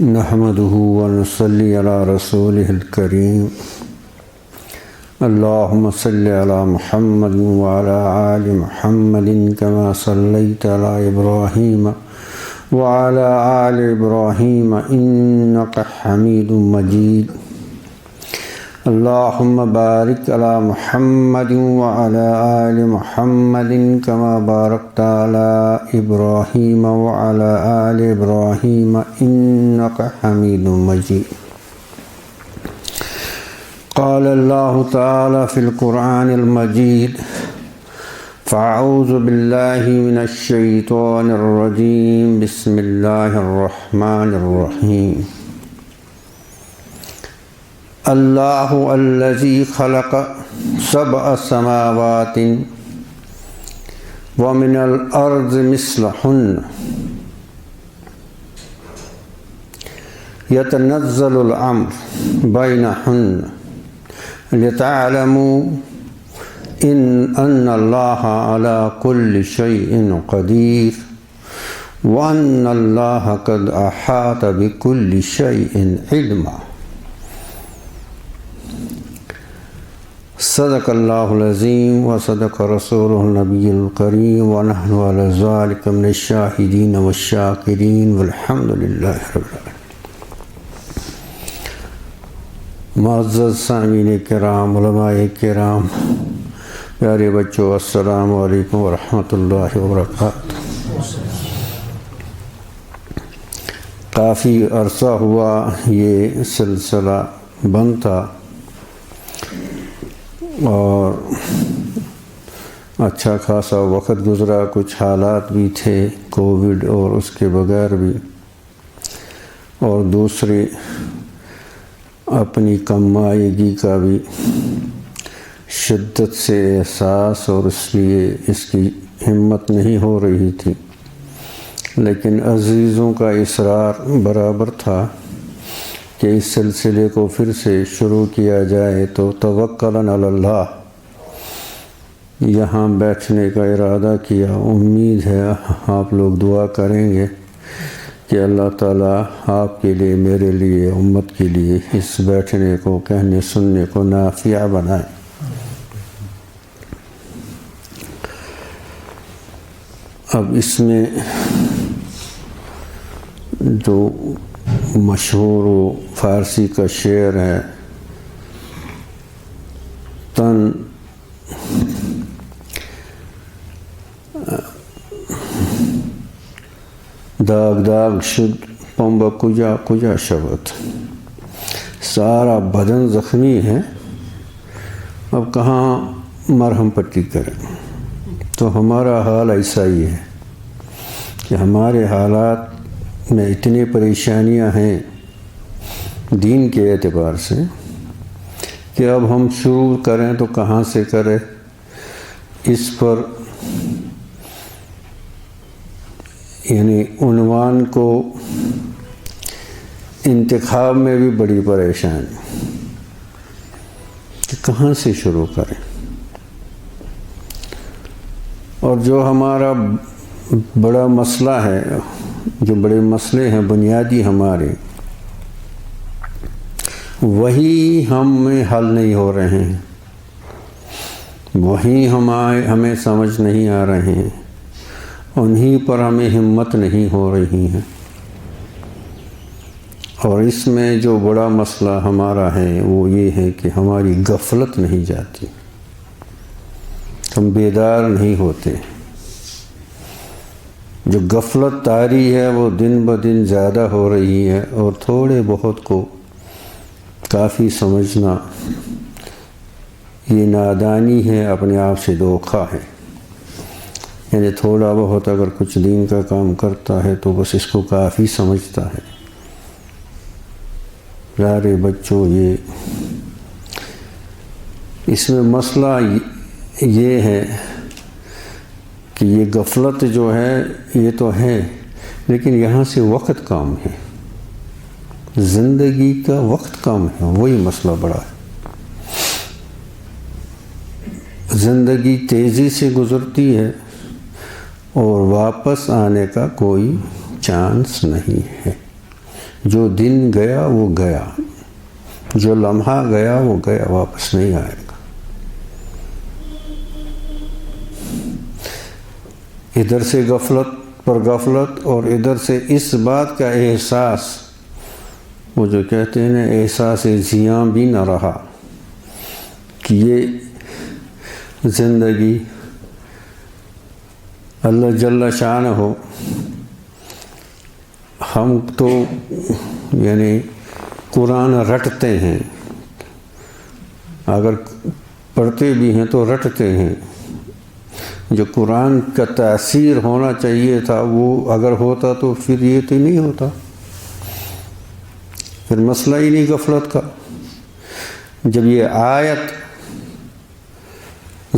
نحمده ونصلي على رسوله الكريم اللهم صل على محمد وعلى آل محمد كما صليت على إبراهيم وعلى آل إبراهيم إنك حميد مجيد اللهم بارك على محمد وعلى آل محمد كما باركت على إبراهيم وعلى آل إبراهيم إنك حميد مجيد قال الله تعالى في القرآن المجيد فأعوذ بالله من الشيطان الرجيم بسم الله الرحمن الرحيم الله الذي خلق سبع سماوات ومن الأرض مثلهن يتنزل الأمر بينهن لتعلموا أن الله على كل شيء قدير وأن الله قد أحاط بكل شيء علما صدق اللہ العظیم وصدق رسولہ النبی الکریم ونحن علی ذلک من الشاہدین والشاکرین والحمد للہ رب العالمین۔ معزز سامعین کرام، علماء کرام، پیارے بچوں، السلام علیکم ورحمۃ اللہ وبرکاتہ۔ کافی عرصہ ہوا یہ سلسلہ بند تھا اور اچھا خاصا وقت گزرا، کچھ حالات بھی تھے کووڈ اور اس کے بغیر بھی، اور دوسری اپنی کم مائیگی کا بھی شدت سے احساس، اور اس لیے اس کی ہمت نہیں ہو رہی تھی، لیکن عزیزوں کا اصرار برابر تھا کہ اس سلسلے کو پھر سے شروع کیا جائے، تو توکلاً علی اللہ یہاں بیٹھنے کا ارادہ کیا۔ امید ہے آپ لوگ دعا کریں گے کہ اللہ تعالیٰ آپ کے لیے، میرے لیے، امت کے لیے اس بیٹھنے کو، کہنے سننے کو نافع بنائے۔ اب اس میں جو مشہور و فارسی کا شعر ہے، تن داغ داغ شد پنبہ کجا کجا شود، سارا بدن زخمی ہے، اب کہاں مرہم پٹی کریں۔ تو ہمارا حال ایسا ہی ہے کہ ہمارے حالات میں اتنی پریشانیاں ہیں دین کے اعتبار سے کہ اب ہم شروع کریں تو کہاں سے کریں۔ اس پر یعنی عنوان کو انتخاب میں بھی بڑی پریشانی کہ کہاں سے شروع کریں، اور جو ہمارا بڑا مسئلہ ہے، جو بڑے مسئلے ہیں بنیادی ہمارے، وہی ہمیں حل نہیں ہو رہے ہیں، وہی ہمیں سمجھ نہیں آ رہے ہیں، انہی پر ہمیں ہمت نہیں ہو رہی ہے۔ اور اس میں جو بڑا مسئلہ ہمارا ہے وہ یہ ہے کہ ہماری غفلت نہیں جاتی، ہم بیدار نہیں ہوتے۔ جو غفلت طاری ہے وہ دن بدن زیادہ ہو رہی ہے، اور تھوڑے بہت کو کافی سمجھنا یہ نادانی ہے، اپنے آپ سے دھوکا ہے۔ یعنی تھوڑا بہت اگر کچھ دین کا کام کرتا ہے تو بس اس کو کافی سمجھتا ہے۔ پیارے بچوں، یہ اس میں مسئلہ یہ ہے کہ یہ غفلت جو ہے یہ تو ہے، لیکن یہاں سے وقت کام ہے، زندگی کا وقت کم ہے، وہی مسئلہ بڑا ہے۔ زندگی تیزی سے گزرتی ہے اور واپس آنے کا کوئی چانس نہیں ہے، جو دن گیا وہ گیا، جو لمحہ گیا وہ گیا، واپس نہیں آئے گا۔ ادھر سے غفلت پر غفلت اور ادھر سے اس بات کا احساس، وہ جو کہتے ہیں نا احساس زیاں بھی نہ رہا کہ یہ زندگی اللہ جل شانہ ہو، ہم تو یعنی قرآن رٹتے ہیں، اگر پڑھتے بھی ہیں تو رٹتے ہیں، جو قرآن کا تاثیر ہونا چاہیے تھا وہ اگر ہوتا تو پھر یہ تو نہیں ہوتا، پھر مسئلہ ہی نہیں غفلت کا۔ جب یہ آیت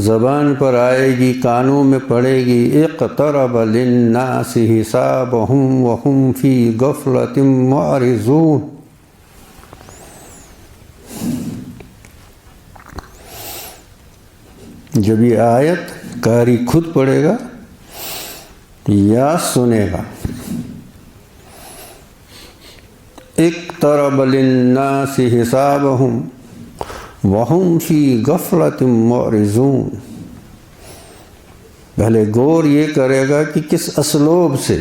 زبان پر آئے گی، کانوں میں پڑے گی، اقترب للناس حسابهم وهم فی غفلۃ معرضون، جب یہ آیت قاری خود پڑھے گا یا سنے گا، اقترب للناس حسابهم وهم فی غفلۃ معرضون، پہلے غور یہ کرے گا کہ کس اسلوب سے،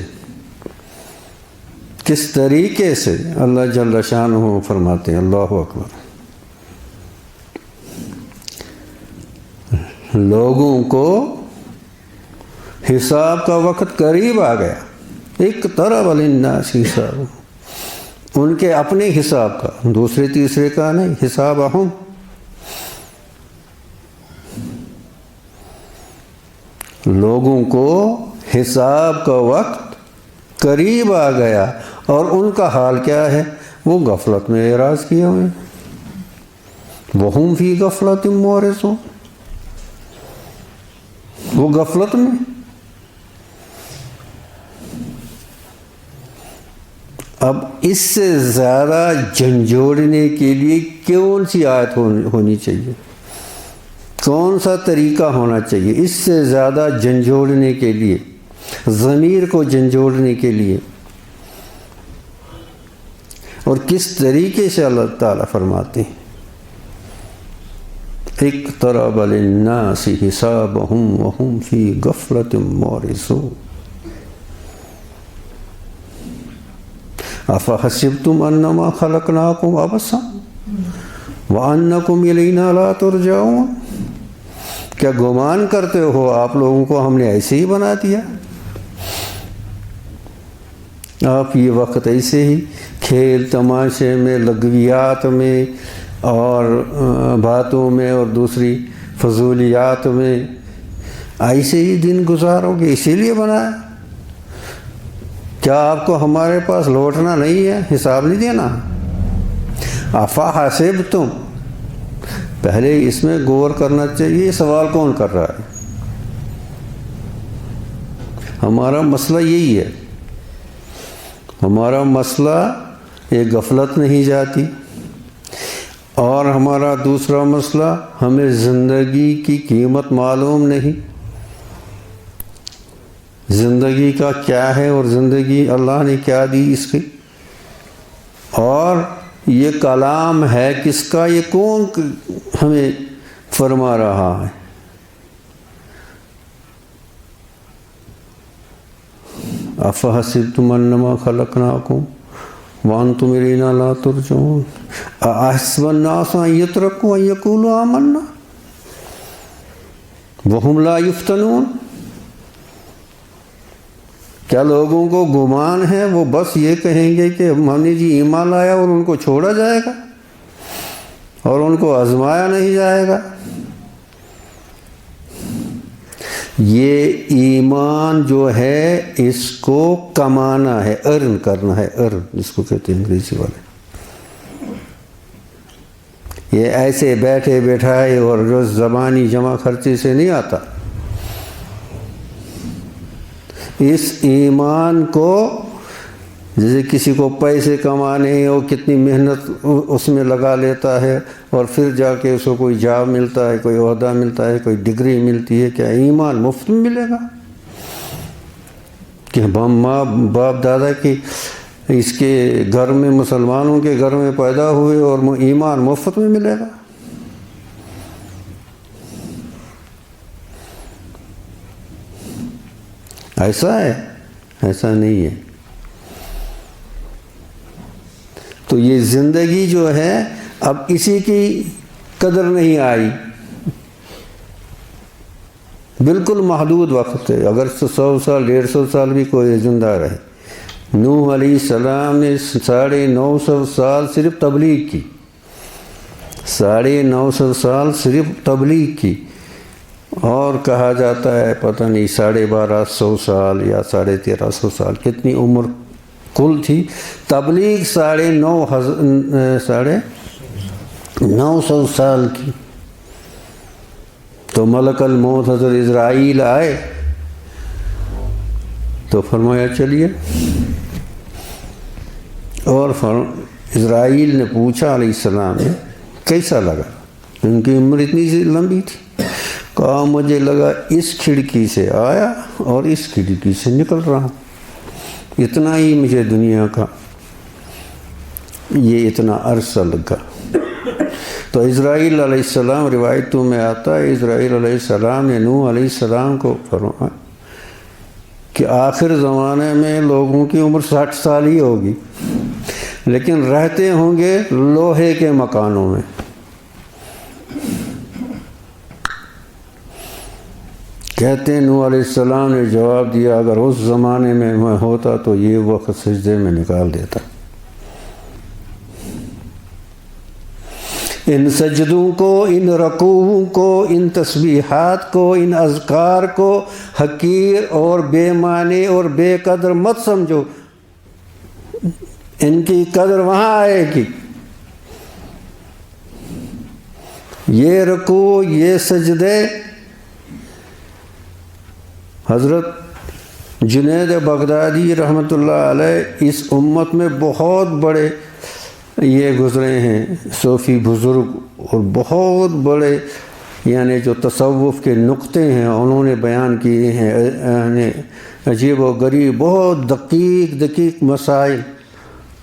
کس طریقے سے اللہ جل شانہ فرماتے ہیں۔ اللہ اکبر۔ لوگوں کو حساب کا وقت قریب آ گیا، اقترب للناس حسابهم، ان کے اپنے حساب کا، دوسرے تیسرے کا نہیں، حسابهم، لوگوں کو حساب کا وقت قریب آ گیا، اور ان کا حال کیا ہے؟ وہ غفلت میں اعراض کیے ہوئے، وَهُمْ فِي غَفْلَةٍ مُعْرِضُونَ، وہ غفلت میں۔ اب اس سے زیادہ جھنجھوڑنے کے لیے کون سی آیت ہونی چاہیے، کون سا طریقہ ہونا چاہیے اس سے زیادہ جھنجھوڑنے کے لیے، ضمیر کو جھنجھوڑنے کے لیے؟ اور کس طریقے سے اللہ تعالیٰ فرماتے ہیں اقترب للناس حسابهم وهم فی غفلۃ معرضون، افحسبتم انما خلقناکم عبثا وانکم الینا لا ترجعون، کیا گمان کرتے ہو آپ لوگوں کو ہم نے ایسے ہی بنا دیا، آپ یہ وقت ایسے ہی کھیل تماشے میں، لغویات میں اور باتوں میں اور دوسری فضولیات میں ایسے ہی دن گزارو گے، اسی لیے بنایا؟ کیا آپ کو ہمارے پاس لوٹنا نہیں ہے، حساب نہیں دینا؟ افحسبتم، پہلے اس میں غور کرنا چاہیے، سوال کون کر رہا ہے؟ ہمارا مسئلہ یہی ہے، ہمارا مسئلہ یہ غفلت نہیں جاتی، اور ہمارا دوسرا مسئلہ ہمیں زندگی کی قیمت معلوم نہیں، زندگی کا کیا ہے اور زندگی اللہ نے کیا دی اس کی، اور یہ کلام ہے کس کا، یہ کون ہمیں فرما رہا ہے؟ افحسبتم انما خلقناکم وانتم الینا لا ترجعون، احسب الناس ان یترکوا ان یقولوا آمنا وہم لا یفتنون، کیا لوگوں کو گمان ہے وہ بس یہ کہیں گے کہ ہم نے جی ایمان لایا اور ان کو چھوڑا جائے گا اور ان کو آزمایا نہیں جائے گا؟ یہ ایمان جو ہے اس کو کمانا ہے، ارن کرنا ہے، ارن جس کو کہتے ہیں انگریزی والے، یہ ایسے بیٹھے بیٹھائے اور روز زبانی جمع خرچی سے نہیں آتا۔ اس ایمان کو جیسے کسی کو پیسے کمانے اور کتنی محنت اس میں لگا لیتا ہے اور پھر جا کے اس کو کوئی جاب ملتا ہے، کوئی عہدہ ملتا ہے، کوئی ڈگری ملتی ہے، کیا ایمان مفت میں ملے گا؟ کہ ماں باپ دادا کی اس کے گھر میں، مسلمانوں کے گھر میں پیدا ہوئے اور ایمان مفت میں ملے گا؟ ایسا ہے؟ ایسا نہیں ہے۔ تو یہ زندگی جو ہے اب اسی کی قدر نہیں آئی، بالکل محدود وقت ہے۔ اگر 100 سال 150 سال بھی کوئی زندہ رہے، نوح علیہ السلام نے 950 سال صرف تبلیغ کی، 950 سال صرف تبلیغ کی، اور کہا جاتا ہے پتہ نہیں 1250 سال یا 1350 سال کتنی عمر کل تھی تبلیغ، 950 سال کی۔ تو ملک الموت حضرت اسرائیل آئے تو فرمایا چلیے، اور اسرائیل نے پوچھا علیہ السلام نے کیسا لگا؟ ان کی عمر اتنی سی لمبی تھی، کہا مجھے لگا اس کھڑکی سے آیا اور اس کھڑکی سے نکل رہا ہوں، اتنا ہی مجھے دنیا کا یہ اتنا عرصہ لگا۔ تو اسرائیل علیہ السلام، روایتوں میں آتا ہے اسرائیل علیہ السلام نے نوح علیہ السلام کو فرمایا کہ آخر زمانے میں لوگوں کی عمر 60 سال ہی ہوگی، لیکن رہتے ہوں گے لوہے کے مکانوں میں۔ کہتے ہیں نوح علیہ السلام نے جواب دیا اگر اس زمانے میں میں ہوتا تو یہ وقت سجدے میں نکال دیتا۔ ان سجدوں کو، ان رکوعوں کو، ان تسبیحات کو، ان اذکار کو حقیر اور بے معنی اور بے قدر مت سمجھو، ان کی قدر وہاں آئے گی۔ یہ رکوع، یہ سجدے، حضرت جنید بغدادی رحمۃ اللہ علیہ اس امت میں بہت بڑے یہ گزرے ہیں صوفی بزرگ، اور بہت بڑے یعنی جو تصوف کے نقطے ہیں انہوں نے بیان کیے ہیں، یعنی عجیب و غریب بہت دقیق مسائل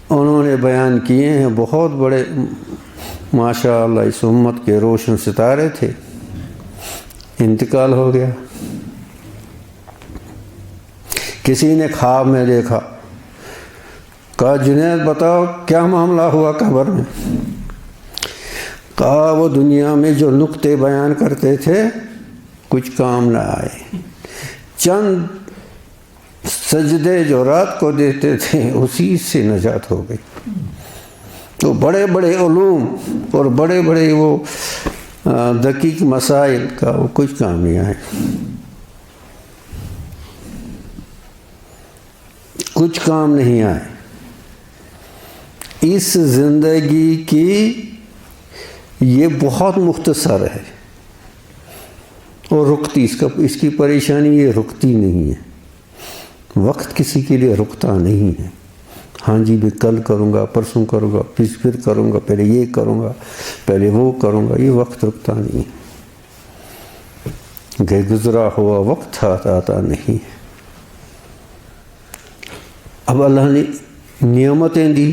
انہوں نے بیان کیے ہیں۔ بہت بڑے ماشاء اللہ اس امت کے روشن ستارے تھے، انتقال ہو گیا۔ کسی نے خواب میں دیکھا، کہا جنید بتاؤ کیا معاملہ ہوا قبر میں؟ کہا وہ دنیا میں جو نقطے بیان کرتے تھے کچھ کام نہ آئے، چند سجدے جو رات کو دیتے تھے اسی سے نجات ہو گئی۔ تو بڑے بڑے علوم اور بڑے بڑے وہ دقیق مسائل کا وہ کچھ کام نہیں آئے، کچھ کام نہیں آئے۔ اس زندگی کی یہ بہت مختصر ہے اور رکتی، اس کی پریشانی یہ رکتی نہیں ہے، وقت کسی کے لیے رکتا نہیں ہے۔ ہاں جی میں کل کروں گا، پرسوں کروں گا، پھر کروں گا، پہلے یہ کروں گا، پہلے وہ کروں گا، یہ وقت رکتا نہیں ہے، کہ گزرا ہوا وقت آتا نہیں۔ اب اللہ نے نعمتیں دی،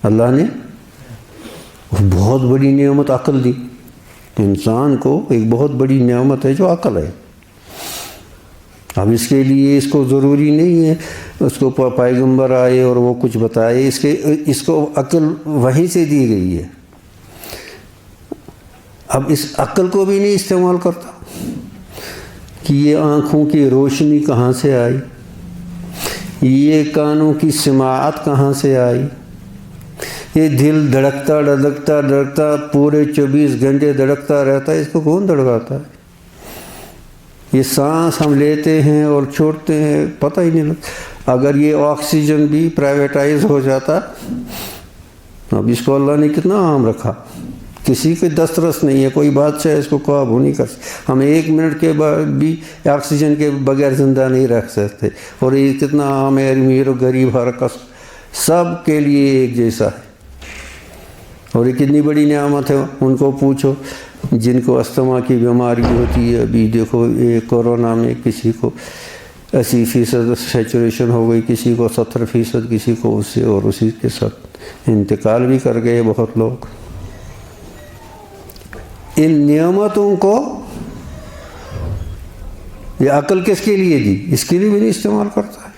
اللہ نے بہت بڑی نعمت عقل دی، انسان کو ایک بہت بڑی نعمت ہے جو عقل ہے۔ اب اس کے لیے اس کو ضروری نہیں ہے اس کو پیغمبر آئے اور وہ کچھ بتائے، اس کو عقل وہیں سے دی گئی ہے۔ اب اس عقل کو بھی نہیں استعمال کرتا کہ یہ آنکھوں کی روشنی کہاں سے آئی، یہ کانوں کی سماعت کہاں سے آئی، یہ دل دھڑکتا پورے 24 گھنٹے دھڑکتا رہتا ہے، اس کو کون دھڑکاتا ہے؟ یہ سانس ہم لیتے ہیں اور چھوڑتے ہیں پتہ ہی نہیں لگتا۔ اگر یہ آکسیجن بھی پرائیویٹائز ہو جاتا، اب اس کو اللہ نے کتنا عام رکھا، کسی کو دسترس نہیں ہے، کوئی بادشاہ اس کو قابو نہیں کر سکتا۔ ہم 1 منٹ کے بعد بھی آکسیجن کے بغیر زندہ نہیں رکھ سکتے، اور یہ کتنا عام ہے، امیر و غریب ہر کس سب کے لیے ایک جیسا ہے، اور یہ کتنی بڑی نعمت ہے۔ ان کو پوچھو جن کو استھما کی بیماری ہوتی ہے، ابھی دیکھو یہ کورونا میں کسی کو 80% سیچوریشن ہو گئی، کسی کو 70%، کسی کو اس سے، اور اسی کے ساتھ انتقال بھی کر گئے بہت لوگ۔ ان نعمتوں کو یہ عقل کس کے لیے دی؟ اس کے لیے بھی نہیں استعمال کرتا ہے۔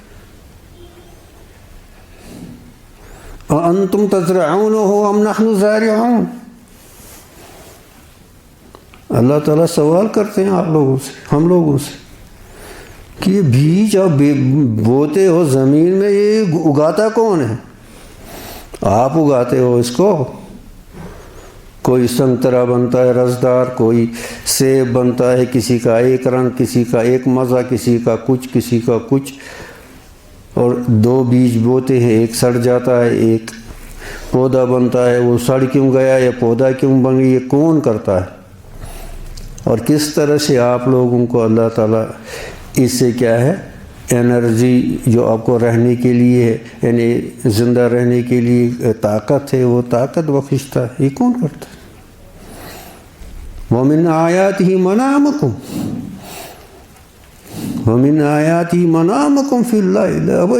وَأَنْتُمْ تَزْرَعُونَهُ أَمْ نَحْنُ زَارِعُونَ، اللہ تعالیٰ سوال کرتے ہیں آپ لوگوں سے، ہم لوگوں سے، کہ یہ بیج آپ بوتے ہو زمین میں، یہ اگاتا کون ہے؟ آپ اگاتے ہو اس کو۔ کوئی سنترا بنتا ہے رسدار، کوئی سیب بنتا ہے، کسی کا ایک رنگ، کسی کا ایک مزہ، کسی کا کچھ، کسی کا کچھ، اور 2 بیج بوتے ہیں، ایک سڑ جاتا ہے، ایک پودا بنتا ہے۔ وہ سڑ کیوں گیا یا پودا کیوں بن گیا، یہ کون کرتا ہے؟ اور کس طرح سے آپ لوگوں کو اللہ تعالیٰ اس سے کیا ہے، انرجی جو آپ کو رہنے کے لیے ہے، یعنی زندہ رہنے کے لیے طاقت ہے، وہ طاقت بخشتا ہے، یہ کون کرتا ہے؟ وَمِنْ آيَاتِهِ مَنَامُكُمْ وَمِنْ آيَاتِهِ مَنَامُكُمْ فِي اللَّيْلِ۔ اب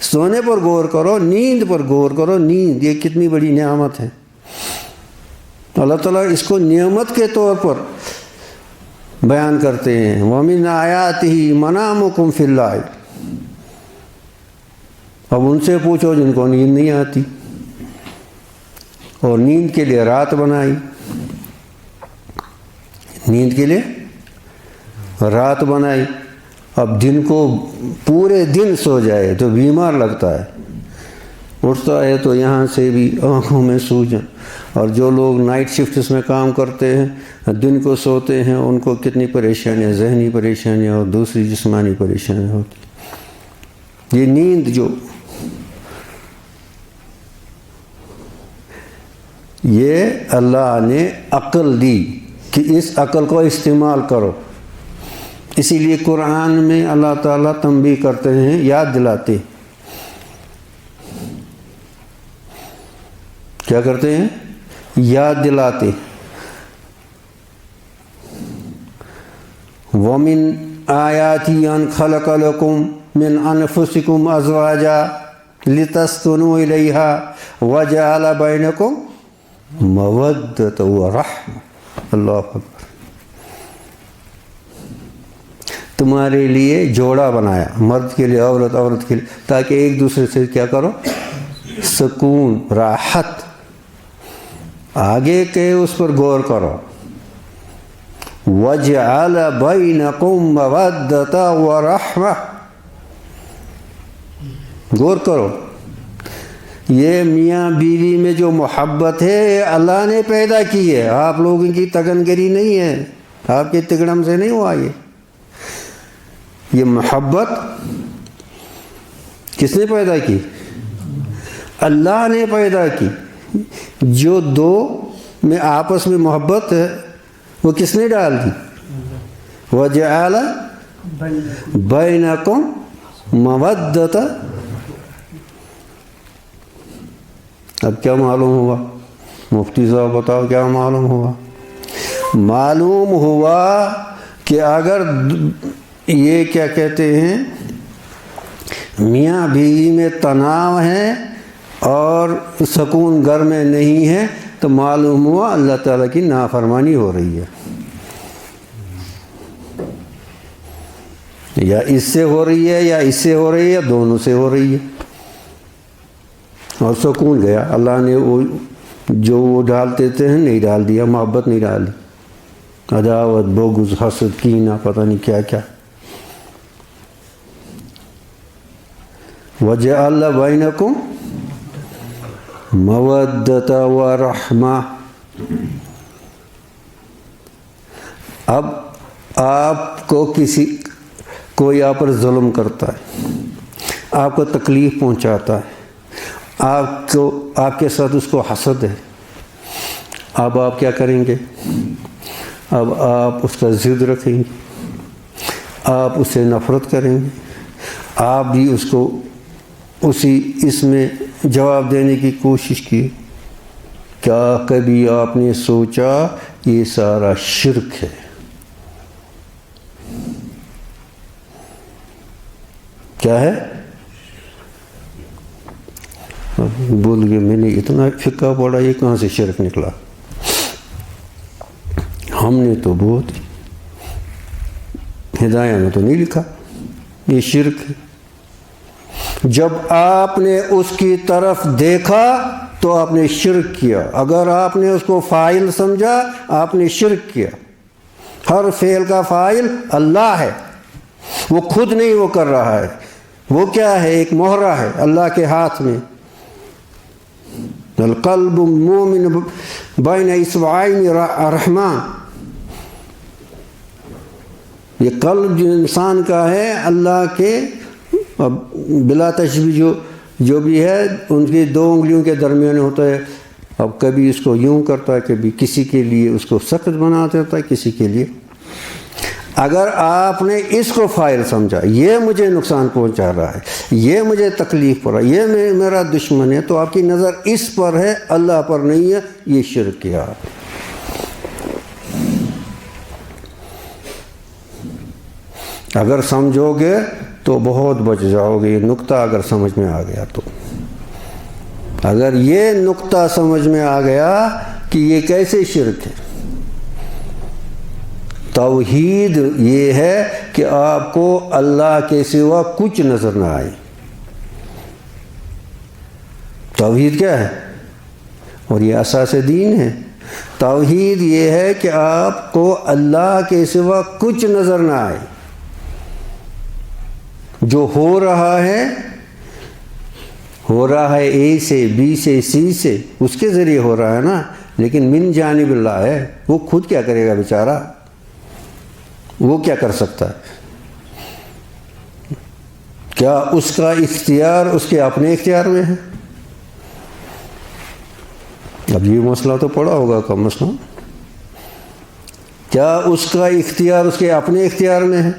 سونے پر غور کرو، نیند پر غور کرو۔ نیند یہ کتنی بڑی نعمت ہے، اللہ تعالیٰ اس کو نعمت کے طور پر بیان کرتے ہیں۔ وَمِنْ آيَاتِهِ مَنَامُكُمْ فِي اللَّيْلِ۔ اب ان سے پوچھو جن کو نیند نہیں آتی، اور نیند کے لیے رات بنائی، نیند کے لیے رات بنائی۔ اب دن کو پورے دن سو جائے تو بیمار لگتا ہے، اٹھتا ہے تو یہاں سے بھی آنکھوں میں سوجن۔ اور جو لوگ نائٹ شفٹس میں کام کرتے ہیں، دن کو سوتے ہیں، ان کو کتنی پریشانیاں، ذہنی پریشانیاں اور دوسری جسمانی پریشانیاں ہوتی۔ یہ نیند جو یہ اللہ نے عقل دی کہ اس عقل کو استعمال کرو۔ اسی لیے قرآن میں اللہ تعالیٰ تنبیہ کرتے ہیں، یاد دلاتے، کیا کرتے ہیں؟ یاد دلاتے۔ وَمِنْ آيَاتِهِ أَنْ خَلَقَ لَكُم مِّنْ أَنفُسِكُمْ أَزْوَاجًا لِتَسْكُنُوا إِلَيْهَا وَجَعَلَ بَيْنَكُمْ مَوَدَّةً وَرَحْمَةً۔ اللہ اکبر۔ تمہارے لیے جوڑا بنایا، مرد کے لیے عورت، عورت کے لیے، تاکہ ایک دوسرے سے کیا کرو، سکون، راحت۔ آگے کہ اس پر غور کرو، وَجَعَلَ بَيْنَكُمْ مَوَدَّةً وَرَحْمَةً، غور کرو۔ یہ میاں بیوی میں جو محبت ہے اللہ نے پیدا کی ہے، آپ لوگوں کی تگنگری نہیں ہے، آپ کے تگڑم سے نہیں ہوا۔ یہ محبت کس نے پیدا کی؟ اللہ نے پیدا کی۔ جو دو میں آپس میں محبت ہے وہ کس نے ڈال دی؟ وَجَعَلَ بَيْنَكُمْ مَوَدَّةً۔ اب کیا معلوم ہوا؟ مفتی صاحب بتاؤ کیا معلوم ہوا؟ معلوم ہوا کہ اگر یہ کیا کہتے ہیں، میاں بیوی میں تناؤ ہے اور سکون گھر میں نہیں ہے، تو معلوم ہوا اللہ تعالیٰ کی نافرمانی ہو رہی ہے، یا اس سے ہو رہی ہے، یا اس سے ہو رہی ہے، یا دونوں سے ہو رہی ہے، اور سکون گیا۔ اللہ نے وہ جو وہ ڈالتے تھے نہیں ڈال دیا، محبت نہیں ڈالی، عداوت، بغض، حسد، کینہ، پتہ نہیں کیا کیا۔ وَجَعَلَ بَيْنَكُمْ مَوَدَّةً وَرَحْمَةً۔ اب آپ کو کوئی آپ پر ظلم کرتا ہے، آپ کو تکلیف پہنچاتا ہے، آپ کے ساتھ اس کو حسد ہے، اب آپ کیا کریں گے؟ اب آپ اس کا ضد رکھیں گے، آپ اس سے نفرت کریں گے، آپ بھی اس کو اس میں جواب دینے کی کوشش کی۔ کیا کبھی آپ نے سوچا یہ سارا شرک ہے؟ کیا ہے؟ بول گئے میں نے اتنا فقہ پڑھا، یہ کہاں سے شرک نکلا؟ ہم نے تو بہت ہدایہ میں تو نہیں لکھا یہ شرک ہے۔ جب آپ نے اس کی طرف دیکھا تو آپ نے شرک کیا، اگر آپ نے اس کو فاعل سمجھا آپ نے شرک کیا۔ ہر فعل کا فاعل اللہ ہے، وہ خود نہیں وہ کر رہا ہے، وہ کیا ہے؟ ایک مہرہ ہے اللہ کے ہاتھ میں۔ القلب مومن بین اصبعین الرحمن، یہ قلب جو انسان کا ہے اللہ کے بلا تشبیہ جو بھی ہے ان کی 2 انگلیوں کے درمیان ہوتا ہے۔ اب کبھی اس کو یوں کرتا ہے، کبھی کسی کے لیے اس کو سخت بنا دیتا ہے، کسی کے لیے۔ اگر آپ نے اس کو فاعل سمجھا، یہ مجھے نقصان پہنچا رہا ہے، یہ مجھے تکلیف پڑ رہا ہے، یہ میرا دشمن ہے، تو آپ کی نظر اس پر ہے، اللہ پر نہیں ہے، یہ شرک کیا۔ اگر سمجھو گے تو بہت بچ جاؤ گے۔ یہ نقطہ اگر سمجھ میں آ گیا تو، اگر یہ نقطہ سمجھ میں آ گیا کہ یہ کیسے شرک ہے۔ توحید یہ ہے کہ آپ کو اللہ کے سوا کچھ نظر نہ آئے۔ توحید کیا ہے؟ اور یہ اساس دین ہے۔ توحید یہ ہے کہ آپ کو اللہ کے سوا کچھ نظر نہ آئے۔ جو ہو رہا ہے اے سے، بی سے، سی سے، اس کے ذریعے ہو رہا ہے نا، لیکن من جانب اللہ ہے۔ وہ خود کیا کرے گا بیچارہ؟ وہ کیا کر سکتا ہے؟ کیا اس کا اختیار اس کے اپنے اختیار میں ہے؟ اب یہ مسئلہ تو پڑا ہوگا کم از کم۔ کیا اس کا اختیار اس کے اپنے اختیار میں ہے؟